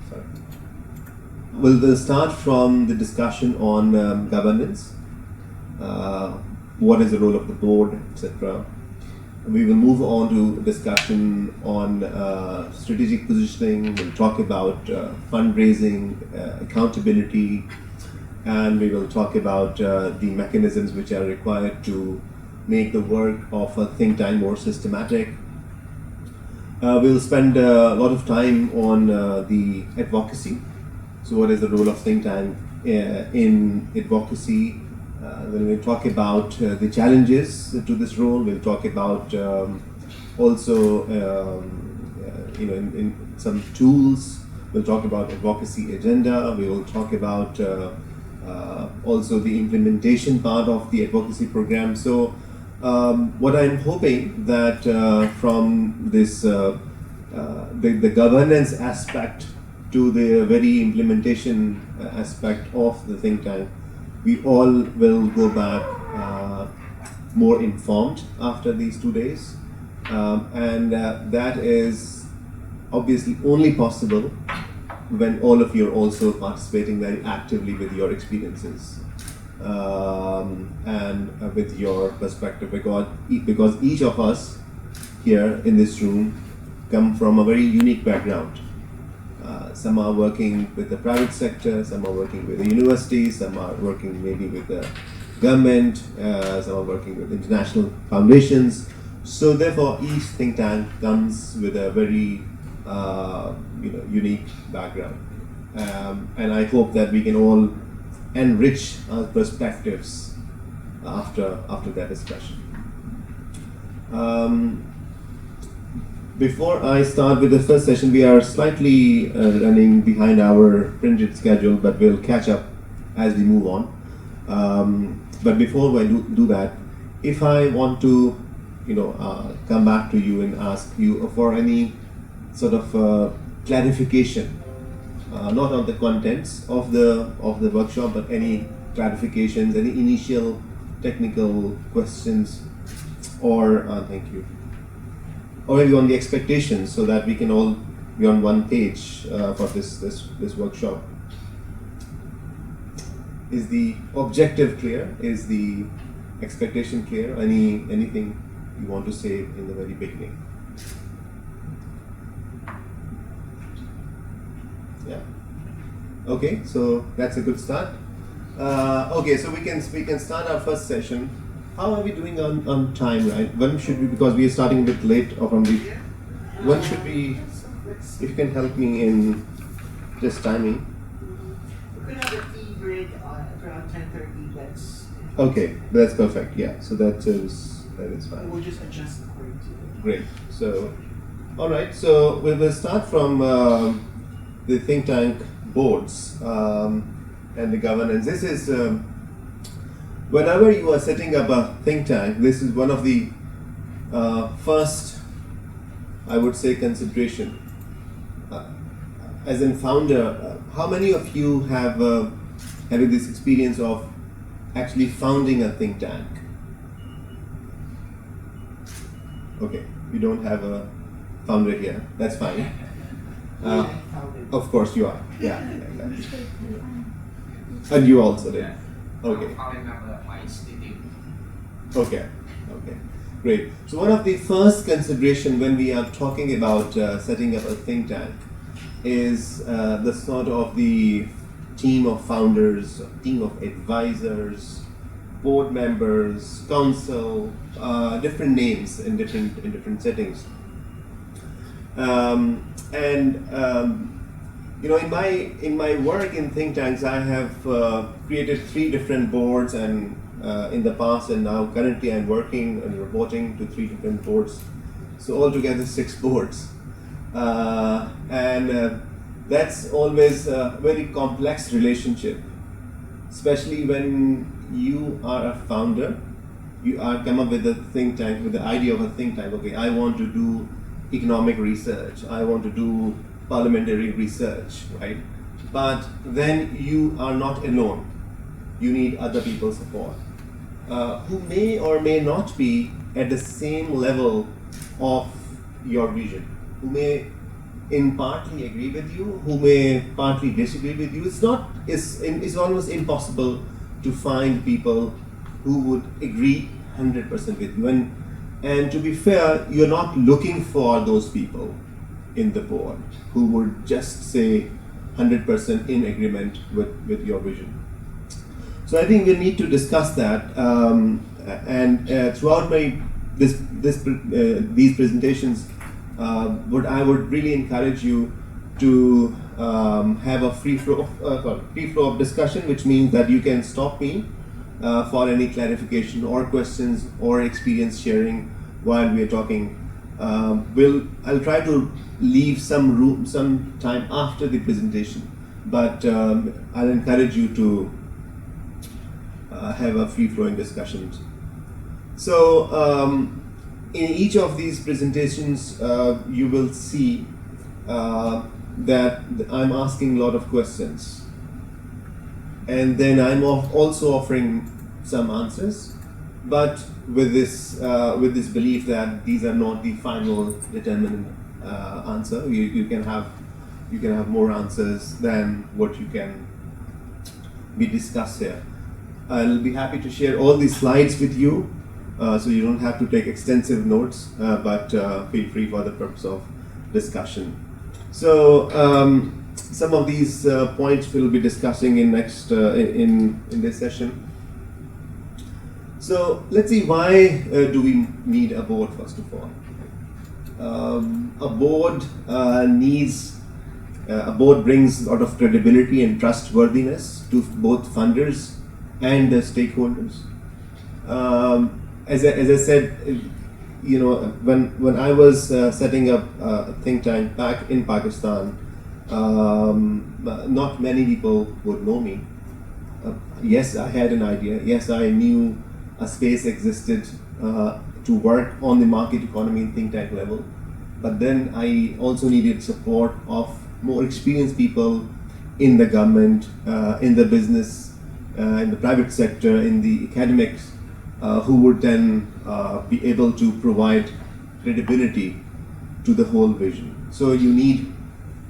sorry. We'll start from the discussion on governance. What is the role of the board, etc. We will move on to a discussion on strategic positioning. We'll talk about fundraising, accountability, and we will talk about the mechanisms which are required to make the work of a think tank more systematic. We'll spend a lot of time on the advocacy. So what is the role of think tank in advocacy? Then we'll talk about the challenges to this role. We'll talk about also in some tools. We'll talk about advocacy agenda. We will talk about also the implementation part of the advocacy program. So what I'm hoping that from this the governance aspect to the very implementation aspect of the think tank, we all will go back more informed after these 2 days, and that is obviously only possible when all of you are also participating very actively with your experiences and with your perspective, because each of us here in this room come from a very unique background. Some are working with the private sector, some are working with the universities, some are working maybe with the government, some are working with international foundations. So therefore, each think tank comes with a very unique background, and I hope that we can all enrich our perspectives after that discussion. Before I start with the first session, we are slightly running behind our printed schedule, but we'll catch up as we move on. But before I do that, if I want to, come back to you and ask you for any sort of clarification, not on the contents of the workshop, but any clarifications, any initial technical questions, or thank you. Or maybe on the expectations, so that we can all be on one page for this workshop. Is the objective clear? Is the expectation clear? Anything you want to say in the very beginning? Yeah. Okay, so that's a good start. Okay, so we can start our first session. How are we doing on time, right? When should we, because we are starting a bit late, or from the, when should we, if you can help me in just timing? We could have a tea break around 10:30, that's... Okay, that's perfect, yeah, so that is fine. We'll just adjust according to it. Great, so, alright, so we will start from the think tank boards and the governance. This is, whenever you are setting up a think tank, this is one of the first, I would say, consideration. As a founder, how many of you have having this experience of actually founding a think tank? Okay, we don't have a founder here. That's fine. Of course you are. Yeah. And you also did. Okay. Okay. Great. So one of the first consideration when we are talking about setting up a think tank is the sort of the team of founders, team of advisors, board members, council, different names in different settings. In my work in think tanks, I have created 3 different boards, and in the past and now currently I'm working and reporting to 3 different boards. So altogether 6 boards, and that's always a very complex relationship, especially when you are a founder. You are come up with a think tank, with the idea of a think tank. Okay, I want to do economic research, I want to do parliamentary research, right? But then you are not alone. You need other people's support, who may or may not be at the same level of your vision, who may in partly agree with you, who may partly disagree with you. It's almost impossible to find people who would agree 100% with you. And to be fair, you're not looking for those people in the board who would just say 100% in agreement with your vision. So I think we need to discuss that. And throughout these presentations, I would really encourage you to have a free flow of discussion, which means that you can stop me for any clarification or questions or experience sharing while we are talking. I'll try to leave some time after the presentation, but I'll encourage you to have a free-flowing discussion. So in each of these presentations, you will see that I'm asking a lot of questions, and then I'm also offering some answers, but with this belief that these are not the final determinant answer. You can have more answers than what you can be discussed here. I'll be happy to share all these slides with you, so you don't have to take extensive notes, but feel free for the purpose of discussion. So some of these points we'll be discussing in this session. So let's see, why do we need a board first of all? A board brings a lot of credibility and trustworthiness to both funders and the stakeholders. As I said, when I was setting up a think tank back in Pakistan, not many people would know me. Yes, I had an idea. Yes, I knew a space existed to work on the market economy and think tank level. But then I also needed support of more experienced people in the government, in the business, in the private sector, in the academics, who would then be able to provide credibility to the whole vision. So you need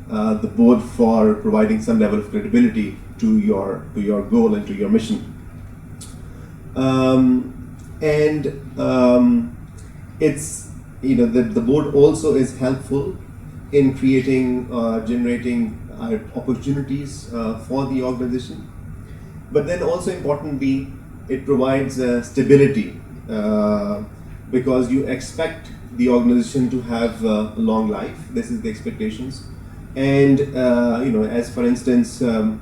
the board for providing some level of credibility to your goal and to your mission. It's the board also is helpful in generating opportunities for the organization. But then also importantly, it provides stability because you expect the organization to have a long life. This is the expectations. And as for instance, if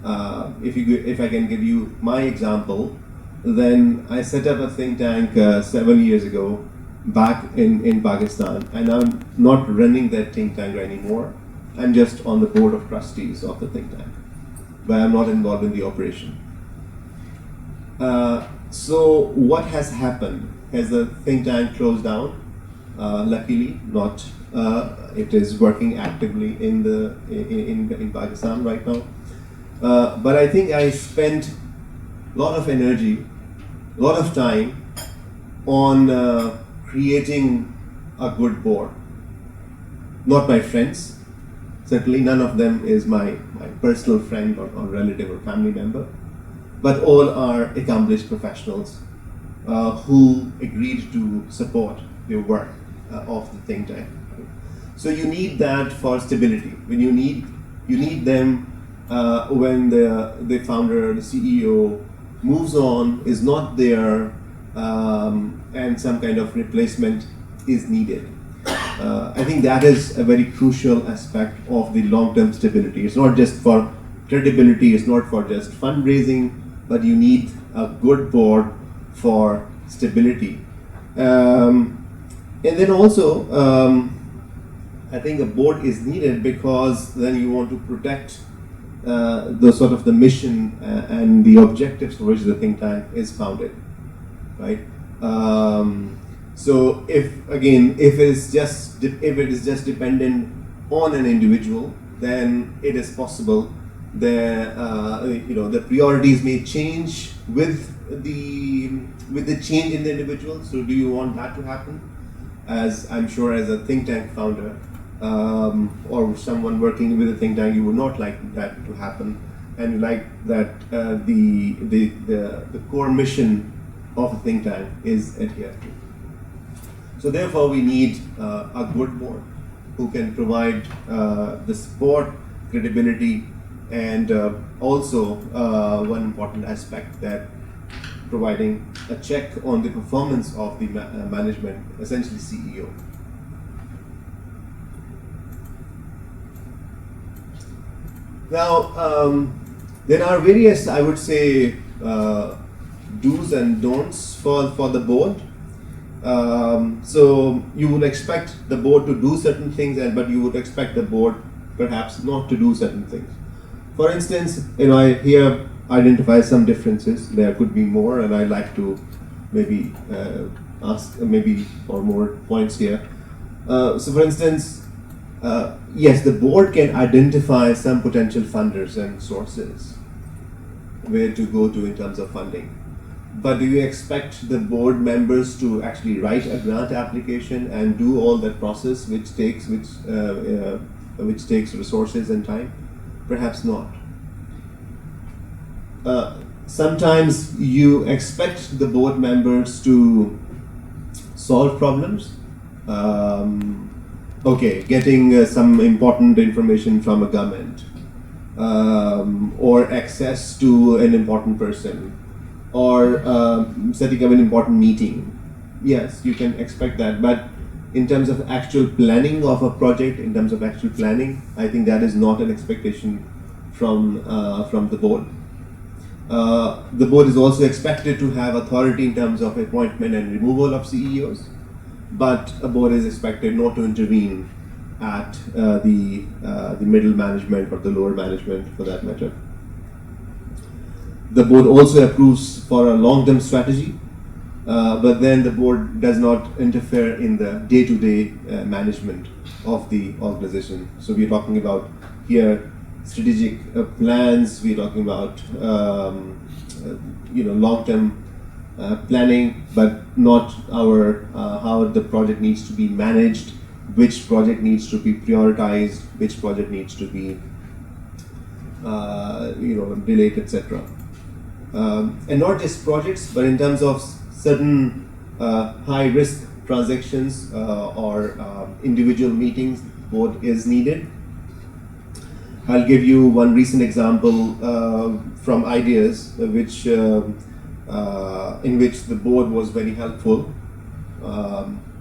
I can give you my example, then I set up a think tank 7 years ago back in Pakistan, and I'm not running that think tank anymore. I'm just on the board of trustees of the think tank, but I'm not involved in the operation. So what has happened? Has the think tank closed down? Luckily not. It is working actively in Pakistan right now. But I think I spent a lot of energy, a lot of time on creating a good board. Not my friends. Certainly none of them is my personal friend or relative or family member, but all are accomplished professionals who agreed to support the work of the think tank. So you need that for stability. When you need them when the founder, the CEO moves on, is not there, and some kind of replacement is needed. I think that is a very crucial aspect of the long-term stability. It's not just for credibility, it's not for just fundraising, but you need a good board for stability. And then also, I think a board is needed because then you want to protect the mission and the objectives for which the think tank is founded, right? So if it is just dependent on an individual, then it is possible the priorities may change with the change in the individual. So do you want that to happen? As I'm sure as a think tank founder, or someone working with a think tank, you would not like that to happen, and you like that the core mission of a think tank is adhered to. So therefore, we need a good board who can provide the support, credibility, and also one important aspect, that providing a check on the performance of the management, essentially CEO. Now, there are various, I would say, do's and don'ts for the board. So you would expect the board to do certain things, but you would expect the board perhaps not to do certain things. For instance, I here identify some differences. There could be more, and I'd like to maybe ask or more points here. So for instance, yes, the board can identify some potential funders and sources where to go to in terms of funding. But do you expect the board members to actually write a grant application and do all that process, which takes resources and time? Perhaps not. Sometimes you expect the board members to solve problems. Getting some important information from a government, or access to an important person, or setting up an important meeting. Yes, you can expect that, but in terms of actual planning of a project, I think that is not an expectation from the board. The board is also expected to have authority in terms of appointment and removal of CEOs, but a board is expected not to intervene at the middle management or the lower management, for that matter. The board also approves for a long-term strategy, but then the board does not interfere in the day-to-day management of the organization. So we're talking about here strategic plans. We're talking about long-term planning, but not how the project needs to be managed, which project needs to be prioritized, which project needs to be delayed, etc. And not just projects, but in terms of certain high-risk transactions or individual meetings, board is needed. I'll give you one recent example from ideas, in which the board was very helpful.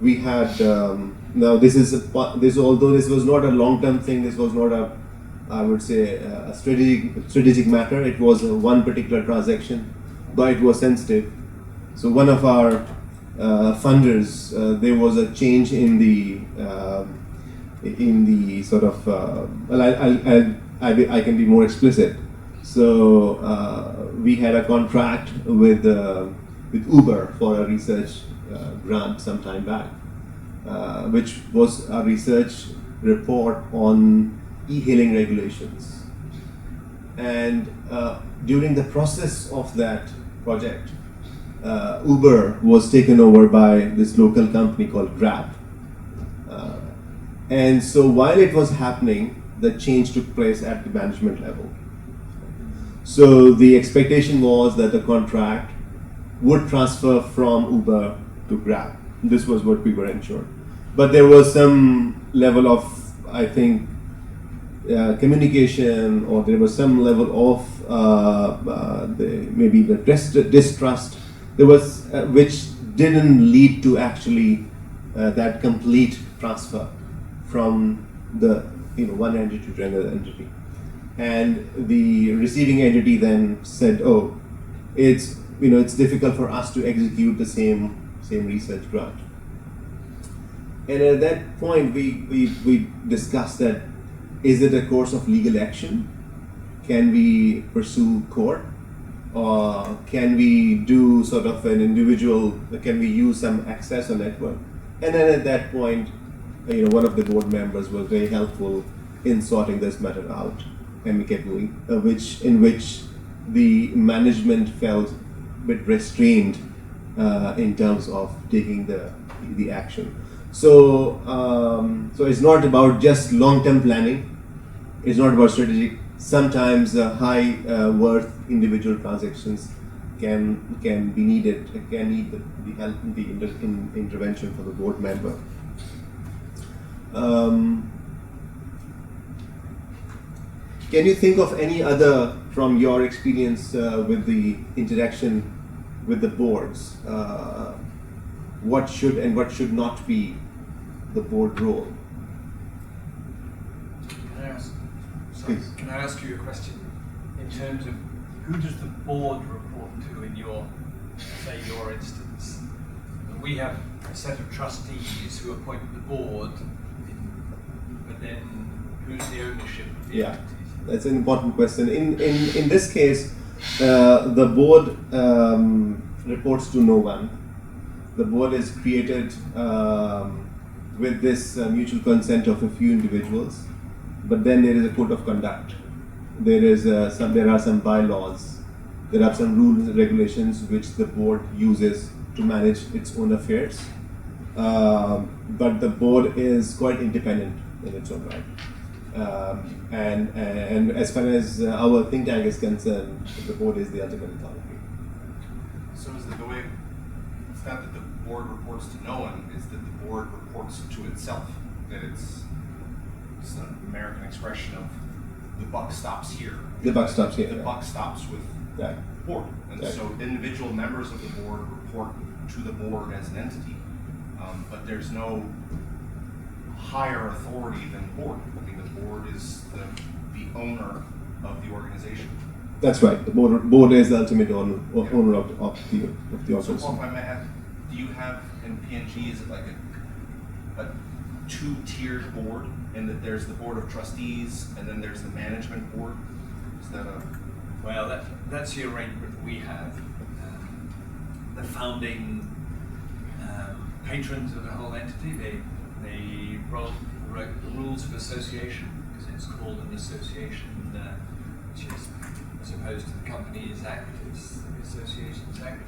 We had although this was not a long-term thing, this was not a strategic matter. It was one particular transaction, but it was sensitive. So one of our funders, there was a change in the sort of. I can be more explicit. So we had a contract with Uber for a research grant some time back, which was a research report on e-hailing regulations. And during the process of that project, Uber was taken over by this local company called Grab. And so while it was happening, the change took place at the management level. So the expectation was that the contract would transfer from Uber to Grab. This was what we were ensured. But there was some level of, I think, communication, or there was some level of maybe the distrust. There was which didn't lead to actually that complete transfer from the one entity to another entity. And the receiving entity then said, "Oh, it's difficult for us to execute the same research grant." And at that point, we discussed that, is it a course of legal action? Can we pursue court? Or can we do sort of an individual, can we use some access or network? And then at that point, one of the board members was very helpful in sorting this matter out, and we kept moving, in which the management felt a bit restrained in terms of taking the action. So it's not about just long-term planning. It's not about strategic. Sometimes high worth individual transactions can be needed. Can need the help, the intervention for the board member. Can you think of any other, from your experience with the interaction with the boards, what should and what should not be the board role? Can I ask you a question in terms of who does the board report to in your instance? We have a set of trustees who appoint the board, but then who's the ownership of the entities? That's an important question. In this case, the board reports to no one. The board is created with this mutual consent of a few individuals, but then there is a code of conduct. There are some bylaws. There are some rules and regulations which the board uses to manage its own affairs. But the board is quite independent in its own right. And as far as our think tank is concerned, the board is the ultimate authority. So is it the way, it's not that the board reports to no one, it's that the board reports to itself. That it's an American expression of the buck stops here. The buck stops here. The buck stops with the board. And so individual members of the board report to the board as an entity. But there's no higher authority than the board. I mean, the board is the owner of the organization. That's right. The board is the ultimate owner of the organization. So, if I may ask, do you have in PNG, is it like a two-tiered board, in that there's the board of trustees and then there's the management board? Is that a... Well, that's the arrangement that we have. The founding patrons of the whole entity, they wrote the rules of association, because it's called an association, which is, as opposed to the Companies Act, it's the Associations Act.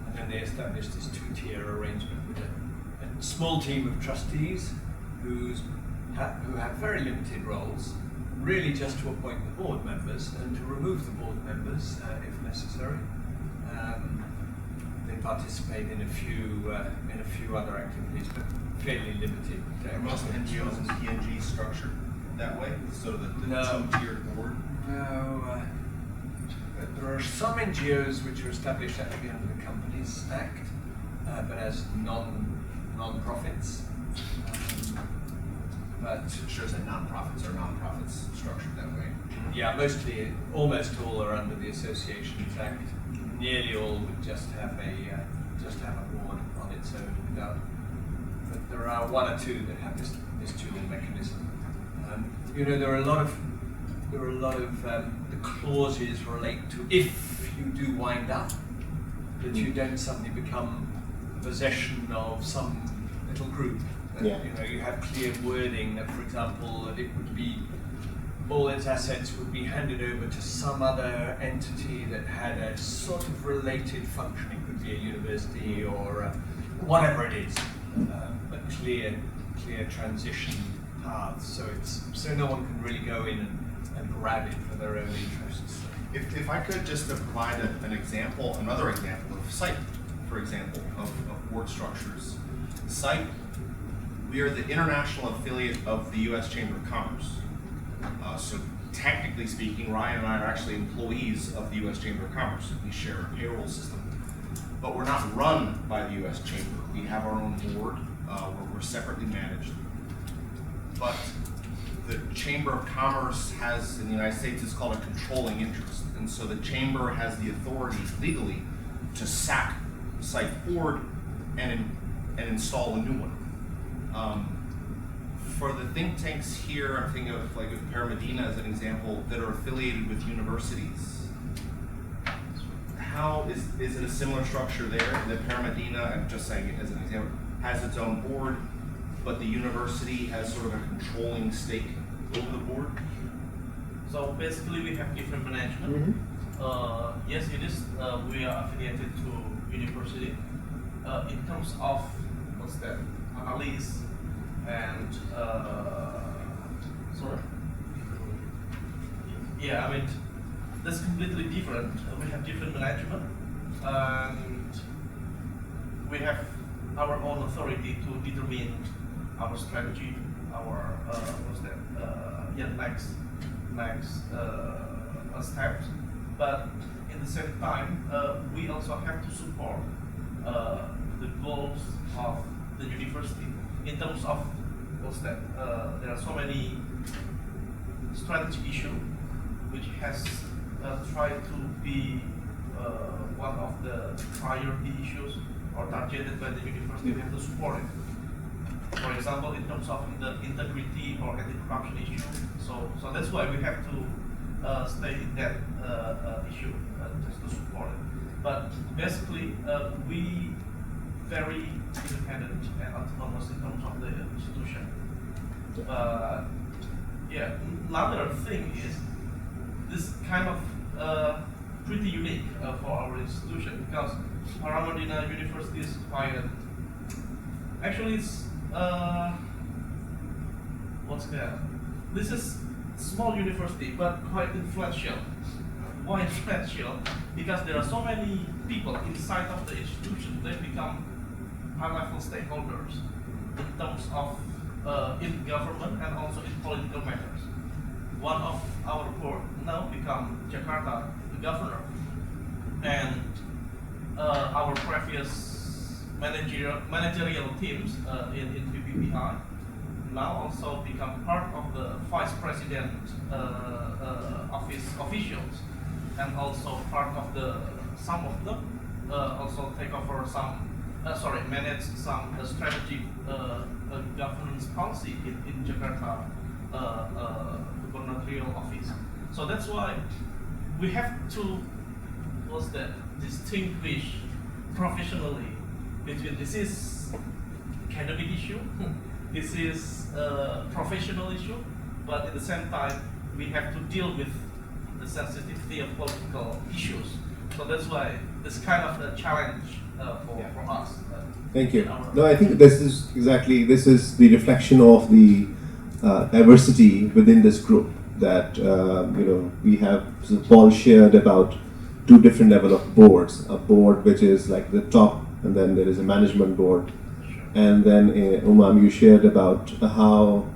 And then they established this two-tier arrangement with a small team of trustees who have very limited roles, really just to appoint the board members and to remove the board members if necessary. They participate in a few other activities, but fairly limited. Are most NGOs in PNG structured that way, so that the two-tiered board? No. There are some NGOs which are established actually under the Companies Act, but as non-profits. But it shows that non-profits structured that way. Yeah, almost all are under the Associations Act. Nearly all would just have a board on its own without. But there are one or two that have this dual mechanism. There are a lot of the clauses relate to if you do wind up, that you don't suddenly become possession of some little group. You have clear wording that, for example, that it would be all its assets would be handed over to some other entity that had a sort of related function. It could be a university or whatever it is, but clear transition paths. So no one can really go in and grab it for their own interests. If I could just provide another example of SITE, for example, of board structures. SITE, we are the international affiliate of the U.S. Chamber of Commerce. So technically speaking, Ryan and I are actually employees of the U.S. Chamber of Commerce. We share a payroll system. But we're not run by the U.S. Chamber. We have our own board where we're separately managed. But the Chamber of Commerce has, in the United States, it's called a controlling interest. And so the Chamber has the authority legally to sack the SITE board and install a new one. For the think tanks here, I'm thinking of Paramedina as an example, that are affiliated with universities. How is it a similar structure there? That Paramedina, I'm just saying it as an example, has its own board, but the university has sort of a controlling stake over the board? So basically we have different management. Mm-hmm. Yes, it is. We are affiliated to university. In terms of, what's that? analysts, and sorry. Yeah, I mean that's completely different. We have different management, and we have our own authority to determine our strategy, our next steps. But in the same time, we also have to support the goals of the university in terms of there are so many strategic issues which has tried to be one of the priority issues or targeted by the university. We have to support it. For example, in terms of the integrity or anti-corruption issue. So that's why we have to stay in that issue just to support it. But basically, we very independent and autonomous in terms of the institution. Yeah, another thing is this kind of pretty unique for our institution because Paramadina University is quite actually it's what's that? This is small university but quite influential. Why influential? Because there are so many people inside of the institution. They become high-level stakeholders in terms of in government and also in political matters. One of our board now become Jakarta, the governor, and our previous managerial teams in PPPI now also become part of the vice president office officials, and also part of some of them also take over manage some strategic governance policy in Jakarta gubernatorial office. So that's why we have to distinguish professionally between this is academic issue, this is professional issue, but at the same time we have to deal with the sensitivity of political issues. So that's why this kind of a challenge for us. Thank you. No, I think this is the reflection of the diversity within this group that we have. So Paul shared about two different level of boards. A board which is like the top, and then there is a management board. And then Umam, you shared about how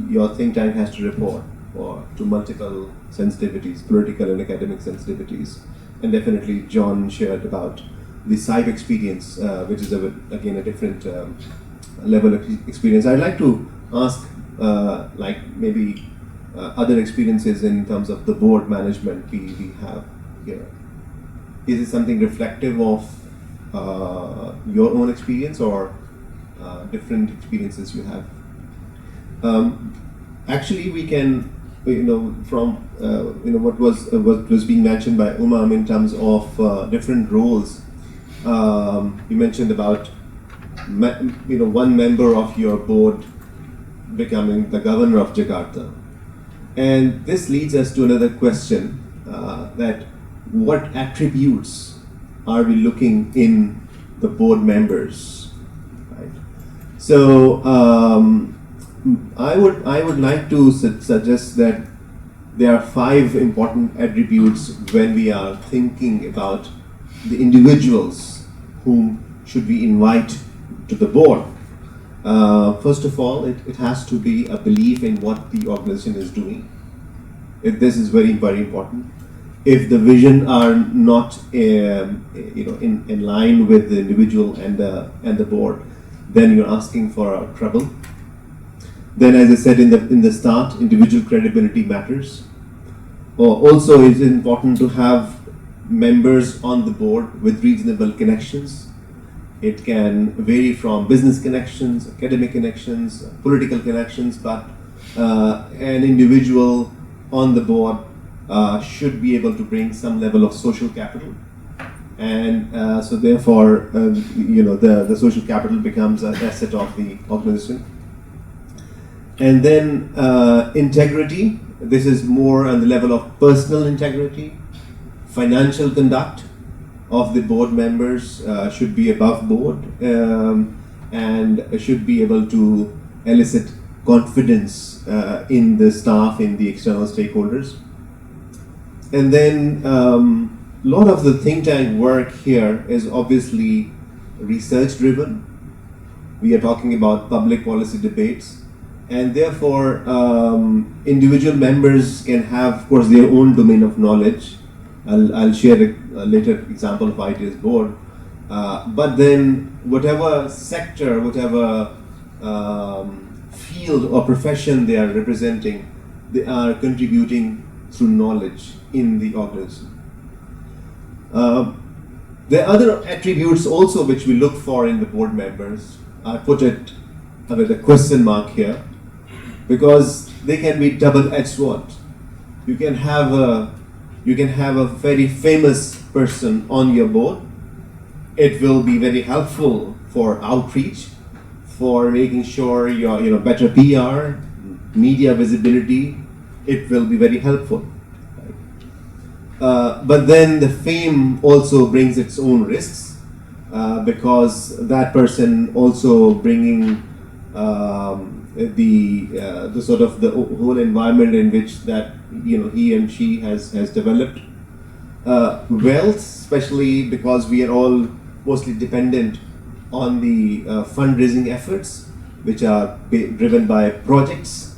your think tank has to report to multiple sensitivities, political and academic sensitivities. And definitely John shared about the SIVE experience, which is again a different level of experience. I'd like to ask maybe other experiences in terms of the board management we have here. Is it something reflective of your own experience or different experiences you have? Actually, we can, from what was being mentioned by Umam in terms of different roles. You mentioned about one member of your board becoming the governor of Jakarta, and this leads us to another question: that what attributes are we looking in the board members, right? So I would like to suggest that there are 5 important attributes when we are thinking about the individuals whom should we invite to the board. First of all, it has to be a belief in what the organization is doing. This is very, very important. If the vision are not in line with the individual and the board, then you're asking for trouble. Then, as I said in the start, individual credibility matters. Also, it's important to have members on the board with reasonable connections. It can vary from business connections, academic connections, political connections, but an individual on the board should be able to bring some level of social capital. And so therefore, the social capital becomes an asset of the organization. And then integrity. This is more on the level of personal integrity. Financial conduct of the board members should be above board. and should be able to elicit confidence in the staff, in the external stakeholders. And then a lot of the think tank work here is obviously research driven. We are talking about public policy debates, and therefore individual members can have, of course, their own domain of knowledge. I'll share a later example of ideas board. But then whatever sector, whatever field or profession they are representing, they are contributing through knowledge in the organism. There are other attributes also which we look for in the board members. I put it with a question mark here because they can be double-edged sword. You can have a very famous person on your board. It will be very helpful for outreach, for making sure your better PR, media visibility. It will be very helpful. But then the fame also brings its own risks because that person also bringing the sort of the whole environment in which that he and she has developed. Wealth, especially because we are all mostly dependent on the fundraising efforts, which are driven by projects,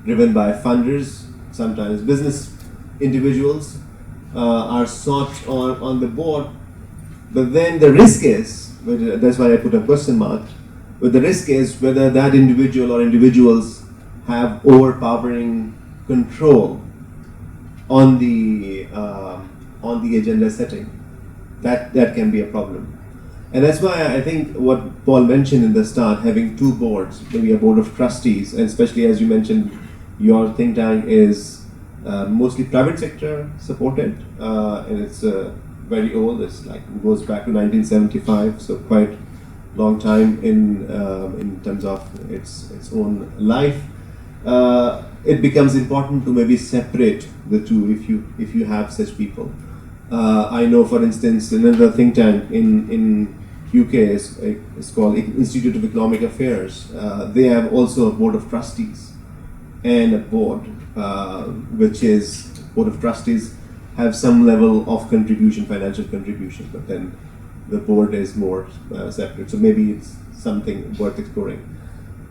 driven by funders, sometimes business individuals are sought on the board. But then the risk is, that's why I put a question mark, but the risk is whether that individual or individuals have overpowering control on the agenda setting. That can be a problem. And that's why I think what Paul mentioned in the start, having two boards, maybe a board of trustees, and especially as you mentioned, your think tank is mostly private sector supported, and it's very old. It's it goes back to 1975, so quite long time in terms of its own life. It becomes important to maybe separate the two if you have such people. I know, for instance, another think tank in UK is called Institute of Economic Affairs. They have also a board of trustees and a board, which is board of trustees have some level of contribution, financial contribution, but then the board is more separate. So maybe it's something worth exploring.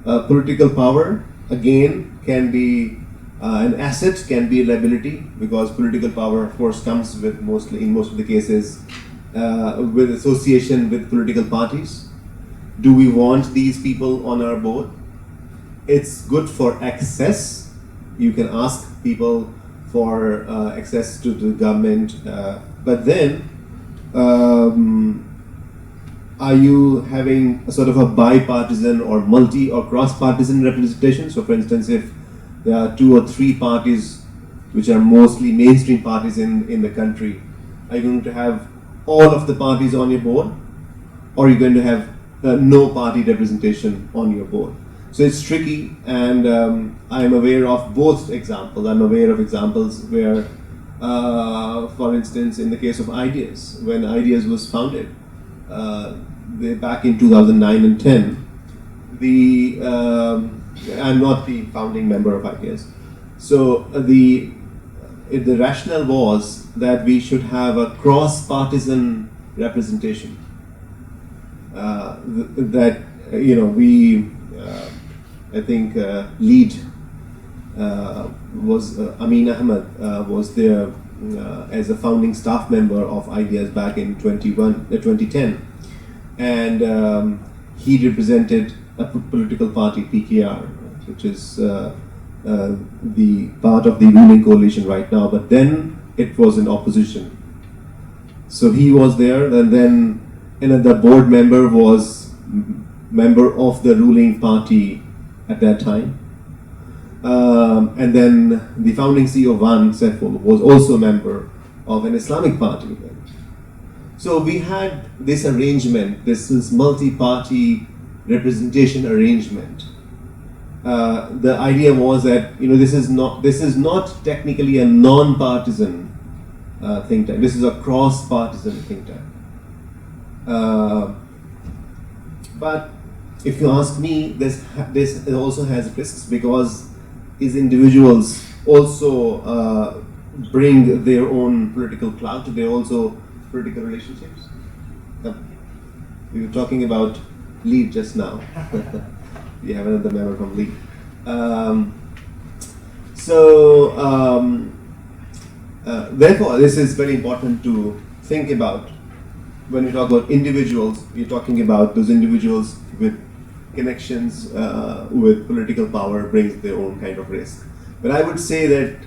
Political power again can be an asset, can be a liability, because political power, of course, comes with in most of the cases with association with political parties. Do we want these people on our board? It's good for access. You can ask people for access to the government, but then are you having a sort of a bipartisan or multi or cross-partisan representation? So for instance, if there are 2 or 3 parties which are mostly mainstream parties in the country, are you going to have all of the parties on your board, or are you going to have no party representation on your board? So it's tricky, and I'm aware of both examples. I'm aware of examples where, for instance, in the case of Ideas, when Ideas was founded, back in 2009 and 10, I'm not the founding member of Ideas. So the rationale was that we should have a cross-partisan representation. I think lead was Amin Ahmed was there as a founding staff member of Ideas back in 2010, and he represented a political party, PKR, which is the part of the ruling coalition right now, but then it was in opposition. So he was there, and then another board member was member of the ruling party at that time. And then the founding CEO, Van Sefol, was also a member of an Islamic party. So we had this arrangement, this multi-party representation arrangement. The idea was that this is not technically a non-partisan think tank. This is a cross-partisan think tank. But if you ask me, this also has risks because these individuals also bring their own political clout, their also political relationships. We were talking about Lead just now. We have another member from Lead. Therefore, this is very important to think about. When we talk about individuals, we're talking about those individuals with connections with political power brings their own kind of risk. But I would say that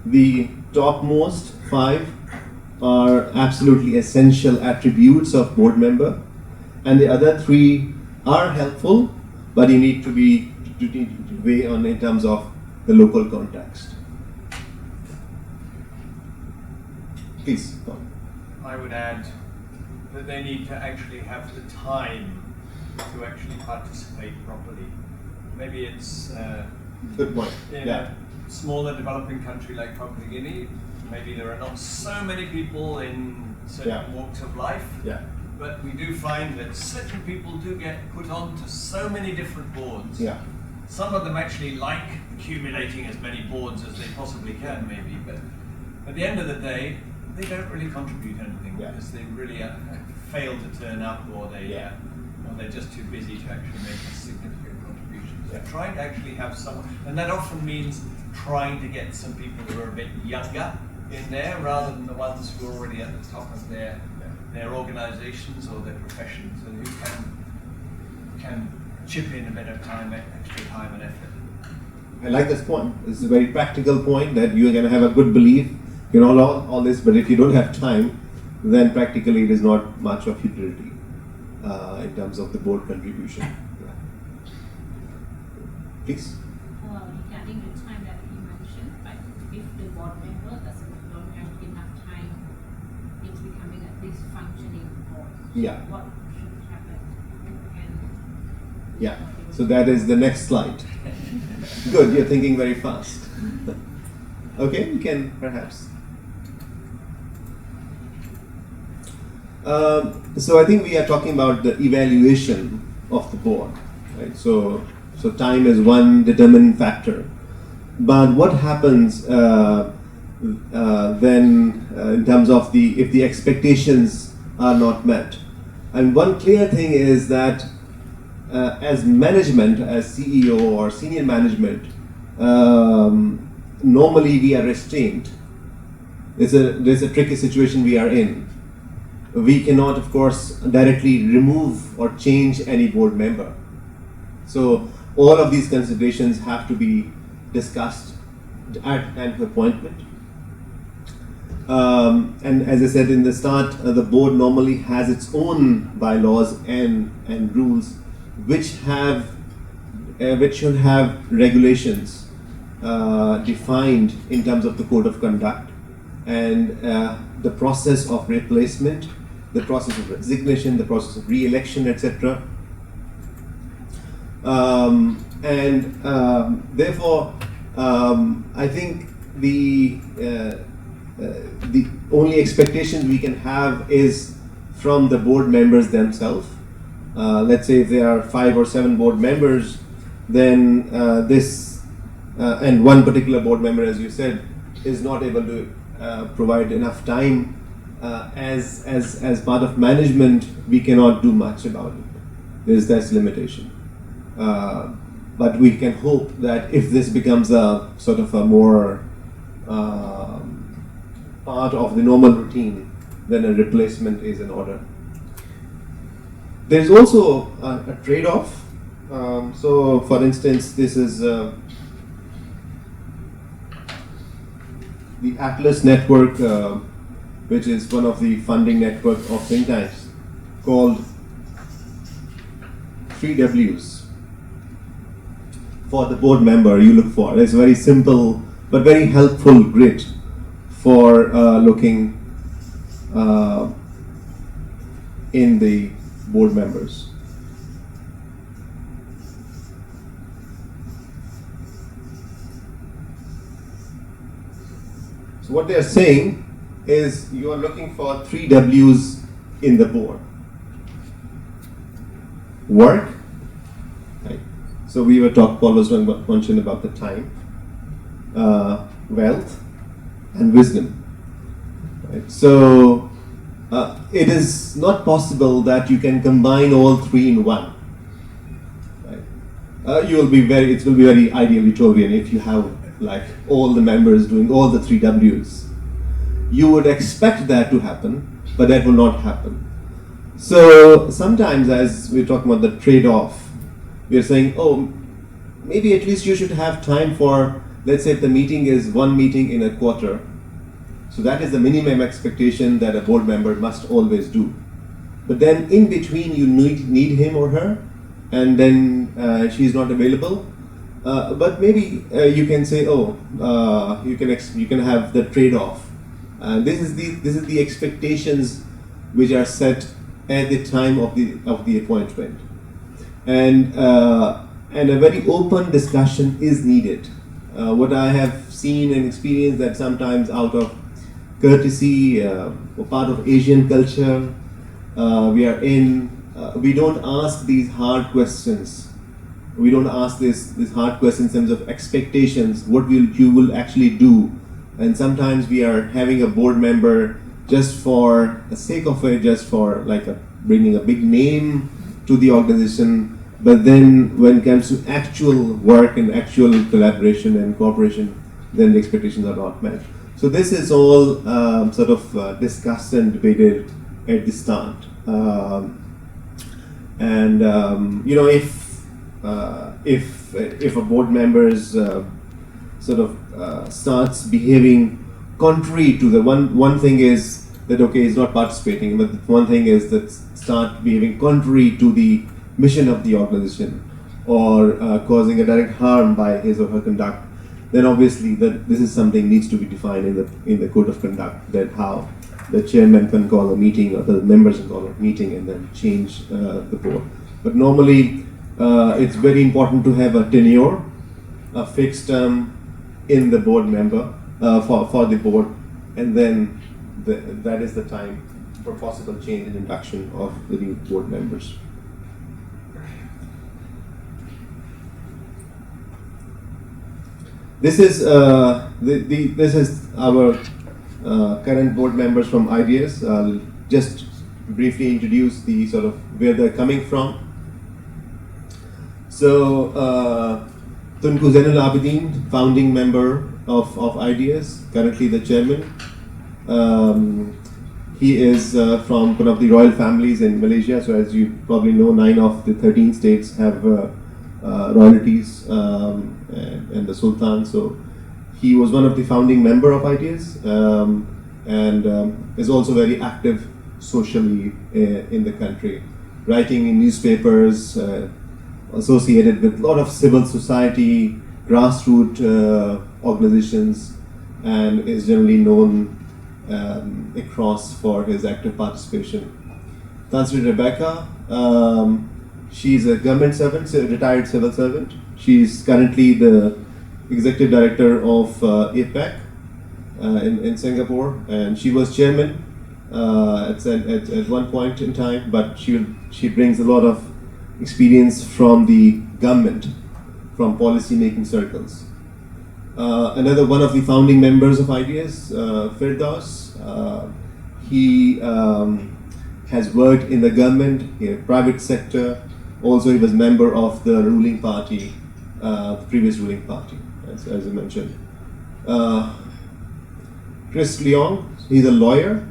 the topmost 5 are absolutely essential attributes of board member, and the other 3 are helpful, but you need to weigh on in terms of the local context. Please. I would add that they need to actually have the time to actually participate properly. Maybe it's Good point. in Yeah. a smaller developing country like Papua New Guinea, maybe there are not so many people in certain walks of life, Yeah. but we do find that certain people do get put on to so many different boards. Yeah. Some of them actually like accumulating as many boards as they possibly can, maybe, but at the end of the day, they don't really contribute anything because they really fail to turn up, or they're just too busy to actually make a significant contribution. So trying to actually have someone, and that often means trying to get some people who are a bit younger in there, rather than the ones who are already at the top of their organisations or their professions, and who can chip in a bit of time, extra time and effort. I like this point. It's a very practical point that you are going to have a good belief, you know, all this, but if you don't have time, then practically it is not much of utility in terms of the board contribution. Please. Regarding the time that you mentioned, like if the board member don't have enough time, it's becoming a dysfunctioning board. Yeah. What should happen? Yeah. So that is the next slide. Good, you're thinking very fast. Okay, we can perhaps. So I think we are talking about the evaluation of the board, right? So time is one determining factor. But what happens then in terms of if the expectations are not met? And one clear thing is that as management, as CEO or senior management, normally we are restrained. There's a tricky situation we are in. We cannot, of course, directly remove or change any board member. So all of these considerations have to be discussed at an appointment. And as I said in the start, the board normally has its own bylaws and rules, which should have regulations defined in terms of the code of conduct and the process of replacement, the process of resignation, the process of re-election, etc. Therefore, I think the only expectation we can have is from the board members themselves. Let's say if there are 5 or 7 board members, then and one particular board member, as you said, is not able to provide enough time. As part of management, we cannot do much about it. That's limitation. But we can hope that if this becomes a sort of a more part of the normal routine, then a replacement is in order. There's also a trade-off. So, for instance, this is the Atlas network, which is one of the funding network of think tanks, called 3 Ws for the board member you look for. It's a very simple but very helpful grid for looking in the board members. So what they are saying is you are looking for 3 Ws in the board: work, So we were Paul was mentioned about the time, wealth, and wisdom. Right? So it is not possible that you can combine all three in one. Right? It will be very ideal utopian if you have like all the members doing all the three W's. You would expect that to happen, but that will not happen. So sometimes, as we're talking about the trade-off, we're saying, oh, maybe at least you should have time for, let's say if the meeting is one meeting in a quarter. So that is the minimum expectation that a board member must always do. But then in between you need him or her, and then she's not available. But maybe you can say, oh, you can have the trade-off. This is the expectations which are set at the time of the appointment, and a very open discussion is needed. What I have seen and experienced that sometimes out of courtesy or part of Asian culture, we don't ask these hard questions. We don't ask these hard questions in terms of expectations. What you will actually do, and sometimes we are having a board member just for the sake of it, just for like bringing a big name to the organization. But then when it comes to actual work and actual collaboration and cooperation, then the expectations are not met. So this is all sort of discussed and debated at the start. If a board member starts behaving contrary to the one thing is that okay, he's not participating, but one thing is that start behaving contrary to the mission of the organization, or causing a direct harm by his or her conduct, then obviously this is something needs to be defined in the code of conduct, that how the chairman can call a meeting or the members can call a meeting and then change the board. But normally it's very important to have a tenure, a fixed term in the board member for the board, and then that is the time for possible change and induction of the new board members. This is this is our current board members from Ideas. I'll just briefly introduce the sort of where they're coming from. So Tunku Zainul Abidin, founding member of Ideas, currently the chairman. He is from one of the royal families in Malaysia. So as you probably know, 9 of the 13 states have royalties and the Sultan. So he was one of the founding member of Ideas, and is also very active socially in the country, writing in newspapers, associated with a lot of civil society, grassroots organizations, and is generally known across for his active participation. Chancellor Rebecca, she's a government servant, a retired civil servant. She's currently the executive director of APEC in Singapore, and she was chairman at one point in time, but she brings a lot of experience from the government, from policy making circles. Another one of the founding members of Ideas, Firdaus, he has worked in the government, private sector. Also, he was member of the ruling party, the previous ruling party, as I mentioned. Chris Leong, he's a lawyer,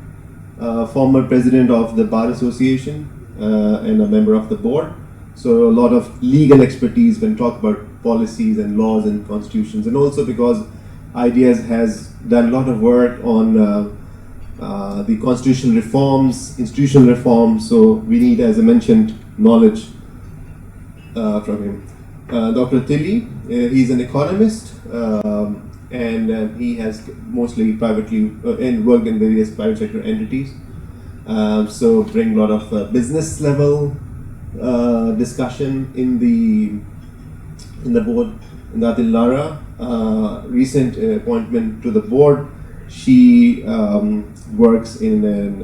former president of the Bar Association, and a member of the board. So a lot of legal expertise when talk about policies and laws and constitutions, and also because Ideas has done a lot of work on the constitutional reforms, institutional reforms. So we need, as I mentioned, knowledge from him. Dr. Tilly, he's an economist, and he has mostly privately and worked in various private sector entities. So bring a lot of business level discussion in the board. Natil Lara, recent appointment to the board. She works in an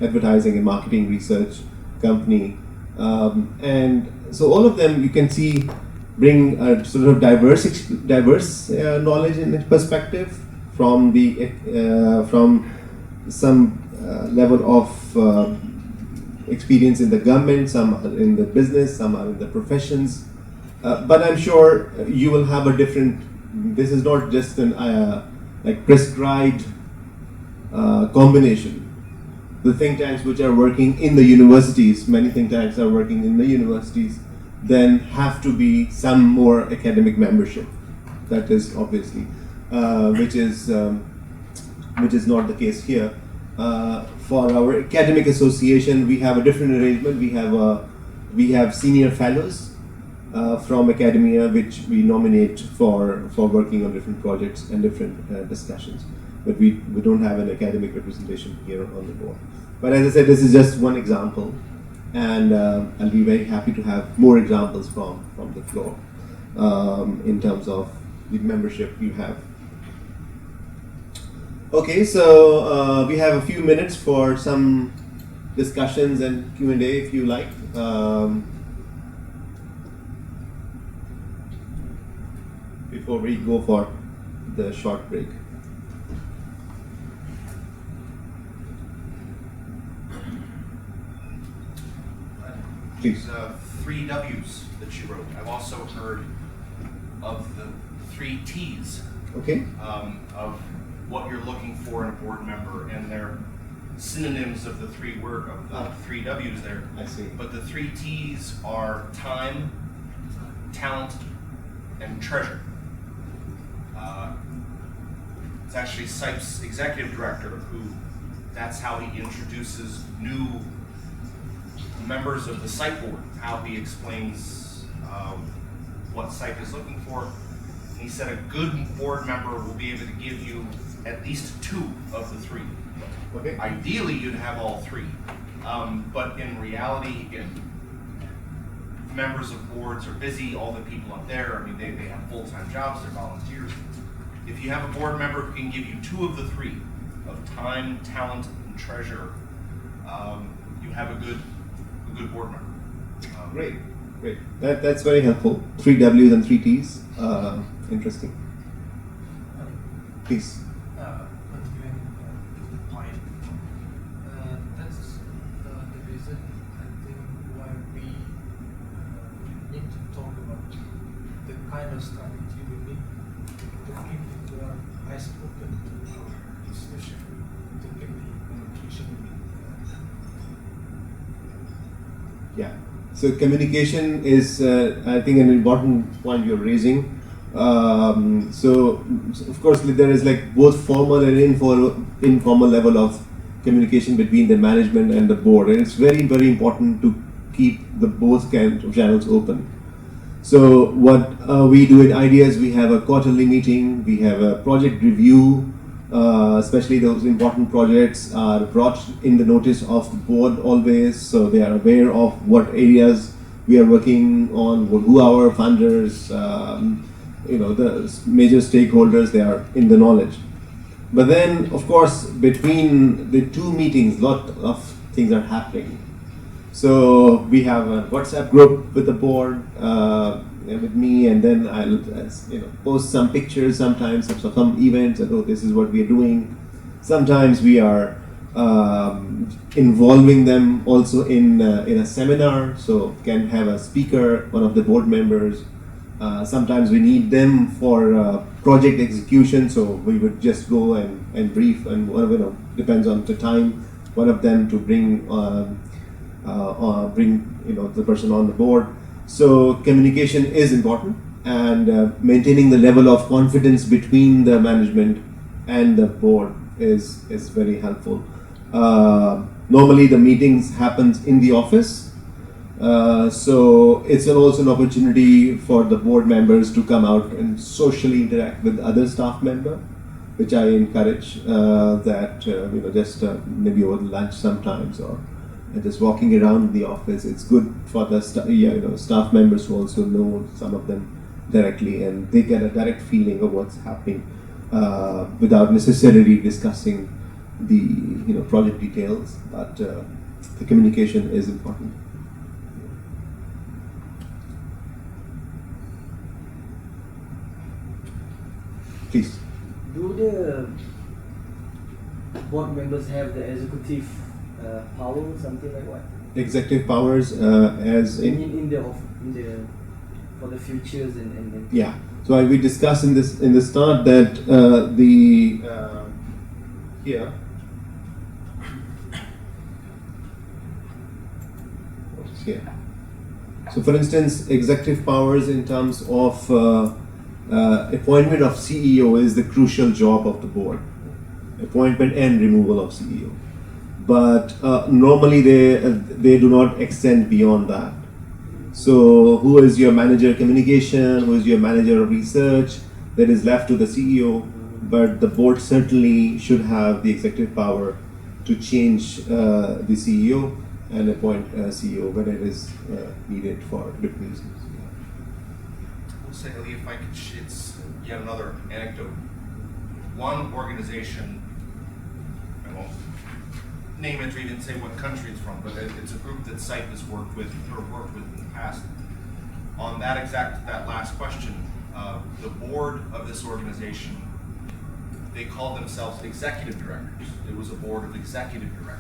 advertising and marketing research company, and so all of them, you can see bring a sort of diverse knowledge and perspective from the from some level of experience in the government, some are in the business, some are in the professions. But I'm sure you will have a different. This is not just an like prescribed combination. The think tanks which are working in the universities, many think tanks are working in the universities, then have to be some more academic membership. That is obviously, which is not the case here. For our academic association, we have a different arrangement. We have senior fellows from academia, which we nominate for working on different projects and different discussions. But we don't have an academic representation here on the board. But as I said, this is just one example, and I'll be very happy to have more examples from the floor in terms of the membership you have. Okay, so we have a few minutes for some discussions and Q&A if you like. Before we go for the short break. Please. These 3 W's that you wrote. I've also heard of the 3 T's. Okay. Of what you're looking for in a board member, and they're synonyms of the 3 W's there. I see. But the 3 T's are time, talent, and treasure. It's actually SIPE's executive director who, that's how he introduces new members of the SIPE board, how he explains what SIPE is looking for. And he said a good board member will be able to give you at least 2 of the 3. Okay. Ideally, you'd have all 3. But in reality, members of boards are busy, all the people up there, I mean, they have full-time jobs, they're volunteers. If you have a board member who can give you 2 of the 3, of time, talent, and treasure, you have a good board member. Great. That's very helpful. 3 W's and 3 T's. Interesting. Please. Continuing the point, that's the reason I think why we need to talk about the kind of strategy we need to keep the eyes open to our institution, to keep the communication. Yeah. So communication is, I think, an important point you're raising. So of course, there is like both formal and informal level of communication between the management and the board, and it's very, very important to keep the both kinds of channels open. So what we do at Ideas, we have a quarterly meeting, we have a project review. Especially those important projects are brought in the notice of the board always, so they are aware of what areas we are working on, who are our funders, the major stakeholders, they are in the knowledge. But then, of course, between the 2 meetings, lot of things are happening. So we have a WhatsApp group with the board, with me, and then I'll post some pictures sometimes of some events, and this is what we are doing. Sometimes we are involving them also in a seminar, so can have a speaker, one of the board members. Sometimes we need them for project execution, so we would just go and brief, and whatever, depends on the time, one of them to bring the person on the board. So communication is important, and maintaining the level of confidence between the management and the board is very helpful. Normally the meetings happens in the office, so it's also an opportunity for the board members to come out and socially interact with other staff member, which I encourage just maybe over lunch sometimes, or just walking around the office. It's good for the staff members to also know some of them directly, and they get a direct feeling of what's happening without necessarily discussing the project details. But the communication is important. Please. Do the board members have the executive power, something like what? Executive powers as In the for the futures and yeah. So we discussed in the start that here. What's here? So, for instance, executive powers in terms of appointment of CEO is the crucial job of the board. Appointment and removal of CEO. But normally they do not extend beyond that. So who is your manager of communication, who is your manager of research, that is left to the CEO, but the board certainly should have the executive power to change the CEO and appoint a CEO when it is needed for different reasons. I'll say, Ali, if I could, it's yet another anecdote. One organization, I won't name it or even say what country it's from, but it's a group that SITE has worked with in the past. On that last question, the board of this organization, they called themselves executive directors. It was a board of executive directors.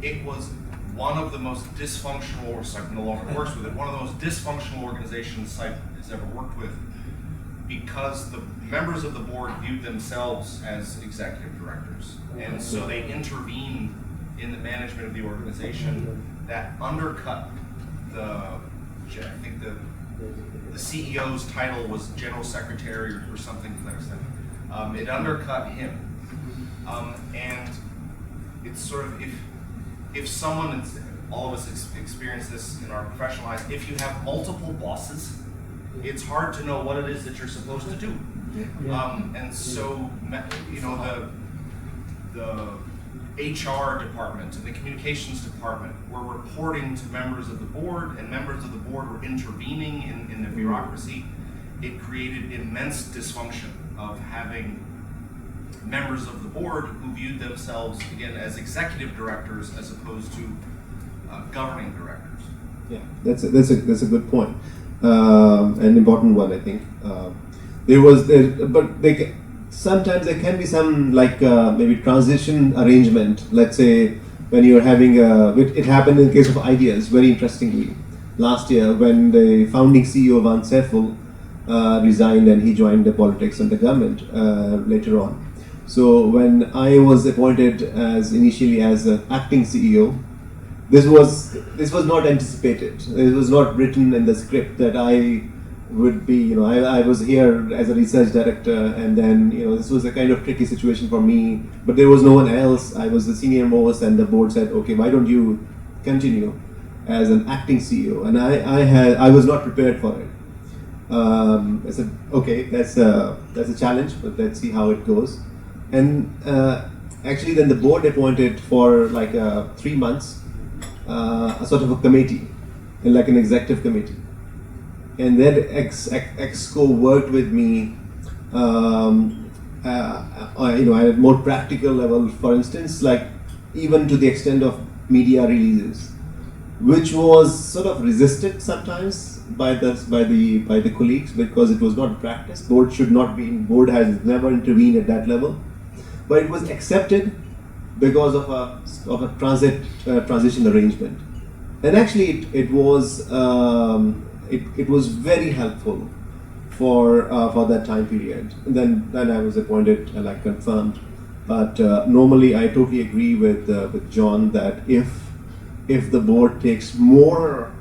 It was one of the most dysfunctional, or SITE no longer works with it, one of the most dysfunctional organizations SITE has ever worked with, because the members of the board viewed themselves as executive directors. And so they intervened in the management of the organization that undercut I think the CEO's title was general secretary or something to that extent. It undercut him. And it's sort of, if someone, all of us experience this in our professional lives, if you have multiple bosses, it's hard to know what it is that you're supposed to do. And so, you know, the HR department and the communications department were reporting to members of the board, and members of the board were intervening in the bureaucracy. It created immense dysfunction of having members of the board who viewed themselves, again, as executive directors as opposed to governing directors. Yeah, that's a good point. An important one, I think. Sometimes there can be some maybe transition arrangement. Let's say when you're having it happened in the case of Ideas, very interestingly, last year when the founding CEO Van Saiful resigned and he joined the politics and the government later on. So when I was appointed initially as an acting CEO, this was not anticipated. It was not written in the script that I would be, I was here as a research director, and then, this was a kind of tricky situation for me, but there was no one else. I was the senior most, and the board said, okay, why don't you continue as an acting CEO? And I was not prepared for it. I said, okay, that's a challenge, but let's see how it goes. And actually then the board appointed for 3 months a sort of a committee, like an executive committee. And that exco worked with me, at a more practical level. For instance, even to the extent of media releases, which was sort of resisted sometimes by the colleagues because it was not practiced. Board has never intervened at that level, but it was accepted because of a transition arrangement. And actually, it was very helpful for that time period. And then I was appointed, confirmed. But normally, I totally agree with John that if the board takes more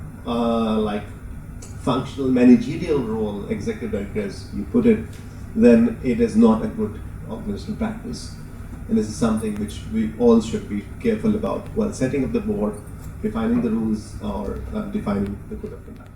functional managerial role, executive director as you put it, then it is not a good organizational practice. And this is something which we all should be careful about while setting up the board, defining the rules, or defining the code of conduct.